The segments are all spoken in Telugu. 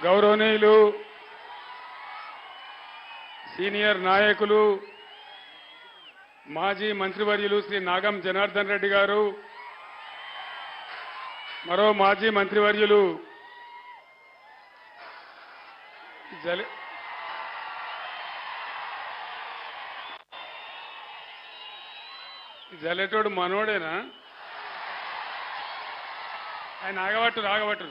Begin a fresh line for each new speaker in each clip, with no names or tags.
గౌరవనీయులు సీనియర్ నాయకులు మాజీ మంత్రివర్యులు శ్రీ నాగం జనార్దన్ రెడ్డి గారు, మరో మాజీ మంత్రివర్యులు జల్లెటోడు మనోడేనా? ఆయన ఆగబట్టు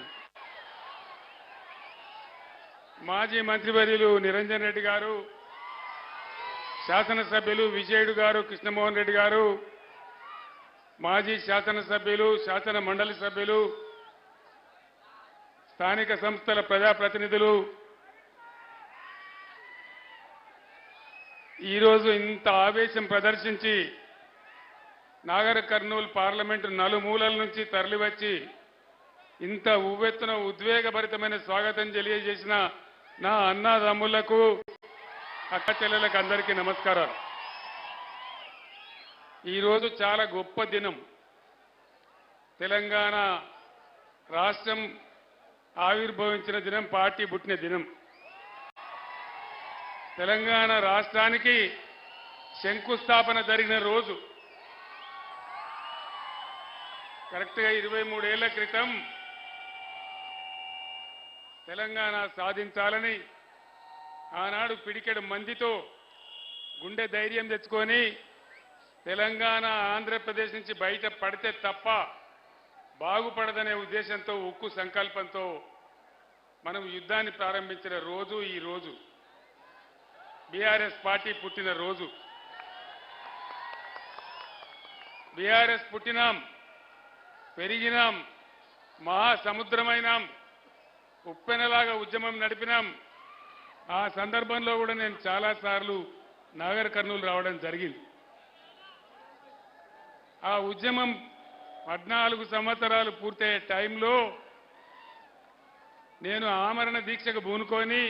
మాజీ మంత్రివర్యులు నిరంజన్ రెడ్డి గారు, శాసనసభ్యులు విజయుడు గారు, కృష్ణమోహన్ రెడ్డి గారు, మాజీ శాసనసభ్యులు, శాసన మండలి సభ్యులు, స్థానిక సంస్థల ప్రజాప్రతినిధులు, ఈరోజు ఇంత ఆవేశం ప్రదర్శించి నాగర్ కర్నూలు పార్లమెంటు నలుమూలల నుంచి తరలివచ్చి ఇంత ఉవ్వెత్తున ఉద్వేగభరితమైన స్వాగతం తెలియజేసిన నా అన్నదమ్ములకు, అక్క చెల్లెలకు అందరికీ నమస్కారాలు. ఈరోజు చాలా గొప్ప దినం. తెలంగాణ రాష్ట్రం ఆవిర్భవించిన దినం, పార్టీ పుట్టిన దినం. తెలంగాణ రాష్ట్రానికి శంకుస్థాపన జరిగిన రోజు. కరెక్ట్గా 23 ఏళ్ల క్రితం తెలంగాణ సాధించాలని ఆనాడు పిడికెడు మందితో గుండె ధైర్యం తెచ్చుకొని తెలంగాణ ఆంధ్రప్రదేశ్ నుంచి బయట పడితే తప్ప బాగుపడదనే ఉద్దేశంతో, ఉక్కు సంకల్పంతో మనం యుద్ధాన్ని ప్రారంభించిన రోజు ఈ రోజు. బీఆర్ఎస్ పార్టీ పుట్టిన రోజు. బీఆర్ఎస్ పుట్టినాం, పెరిగినాం, మహాసముద్రమైనాం, ఉప్పెనలాగా ఉద్యమం నడిపినాం. ఆ సందర్భంలో కూడా నేను చాలాసార్లు నాగర్ కర్నూలు రావడం జరిగింది. ఆ ఉద్యమం 14 సంవత్సరాలు పూర్తయ్యే టైంలో నేను ఆమరణ దీక్షకు పూనుకొని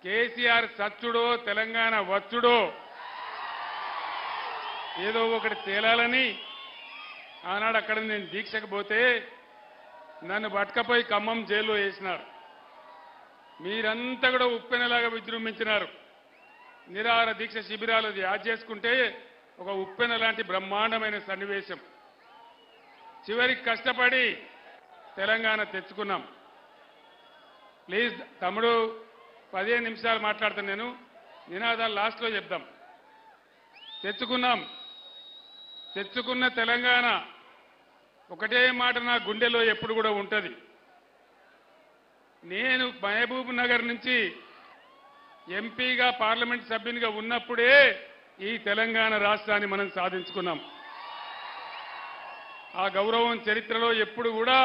కేసీఆర్ సచ్చుడో తెలంగాణ వచ్చుడో ఏదో ఒకటి తేలాలని ఆనాడు అక్కడ నేను దీక్షకు పోతే నన్ను పట్టుకపోయి ఖమ్మం జైల్లో వేసినారు. మీరంతా కూడా ఉప్పెనలాగా విజృంభించినారు. నిరాహార దీక్ష శిబిరాలు యాడ్ చేసుకుంటే ఒక ఉప్పెన లాంటి బ్రహ్మాండమైన సన్నివేశం. చివరికి కష్టపడి తెలంగాణ తెచ్చుకున్నాం. ప్లీజ్ తమ్ముడు 15 నిమిషాలు మాట్లాడతాను, నేను నినాదాలు లాస్ట్లో చెప్దాం. తెచ్చుకున్న తెలంగాణ ఒకటే మాట నా గుండెలో ఎప్పుడు కూడా ఉంటుంది. నేను మహబూబ్ నగర్ నుంచి ఎంపీగా, పార్లమెంట్ సభ్యునిగా ఉన్నప్పుడే ఈ తెలంగాణ రాష్ట్రాన్ని మనం సాధించుకున్నాం. ఆ గౌరవం చరిత్రలో ఎప్పుడు కూడా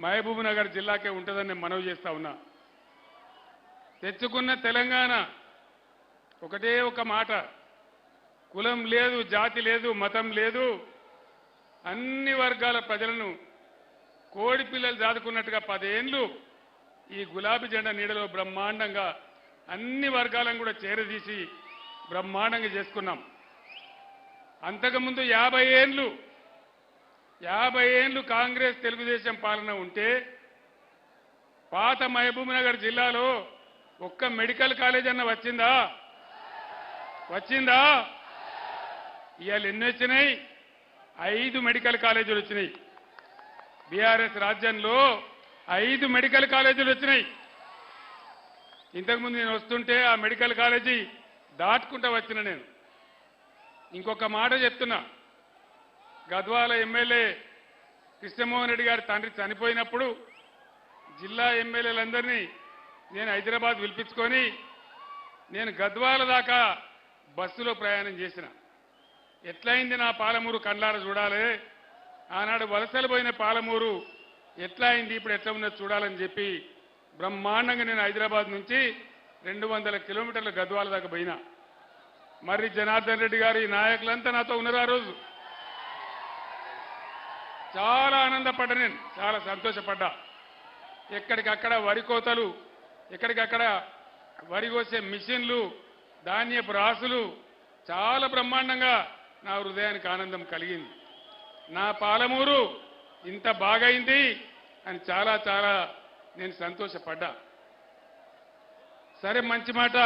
మహబూబ్ నగర్ జిల్లాకే ఉంటుందని నేను మనవి చేస్తా ఉన్నా. తెచ్చుకున్న తెలంగాణ ఒకటే ఒక మాట, కులం లేదు, జాతి లేదు, మతం లేదు, అన్ని వర్గాల ప్రజలను కోడి పిల్లలు దాదుకున్నట్టుగా 10 ఏళ్లు ఈ గులాబీ జెండా నీడలో బ్రహ్మాండంగా అన్ని వర్గాలను కూడా చేరదీసి బ్రహ్మాండంగా చేసుకున్నాం. అంతకుముందు 50 ఏళ్లు కాంగ్రెస్ తెలుగుదేశం పాలన ఉంటే పాత మహబూబ్ నగర్ జిల్లాలో ఒక్క మెడికల్ కాలేజ్ అన్న వచ్చిందా? ఇవాళ ఎన్ని వచ్చినాయి? 5 మెడికల్ కాలేజీలు వచ్చినాయి. బీఆర్ఎస్ రాజ్యంలో 5 మెడికల్ కాలేజీలు వచ్చినాయి. ఇంతకుముందు నేను వస్తుంటే ఆ మెడికల్ కాలేజీ దాటుకుంటా వచ్చిన నేను. ఇంకొక మాట చెప్తున్నా, గద్వాల ఎమ్మెల్యే కృష్ణమోహన్ రెడ్డి గారి తండ్రి చనిపోయినప్పుడు జిల్లా ఎమ్మెల్యేలందరినీ నేను హైదరాబాద్ పిలిపించుకొని నేను గద్వాల దాకా బస్సులో ప్రయాణం చేసిన. ఎట్లయింది నా పాలమూరు కండ్లార చూడాలి, ఆనాడు వలసలు పోయిన పాలమూరు ఎట్లా అయింది, ఇప్పుడు ఎట్లా ఉన్నది చూడాలని చెప్పి బ్రహ్మాండంగా నేను హైదరాబాద్ నుంచి 200 కిలోమీటర్ల గద్వాల దాకా పోయినా. మరి జనార్దన్ రెడ్డి గారు, ఈ నాయకులంతా నాతో ఉన్నారు. ఆ రోజు చాలా ఆనందపడ్డా, నేను చాలా సంతోషపడ్డా. ఎక్కడికక్కడ వరి కోతలు, ఎక్కడికక్కడ వరి కోసే మిషన్లు, ధాన్యపు రాసులు, చాలా బ్రహ్మాండంగా నా హృదయానికి ఆనందం కలిగింది. నా పాలమూరు ఇంత బాగైంది అని చాలా చాలా నేను సంతోషపడ్డా. సరే మంచి మాట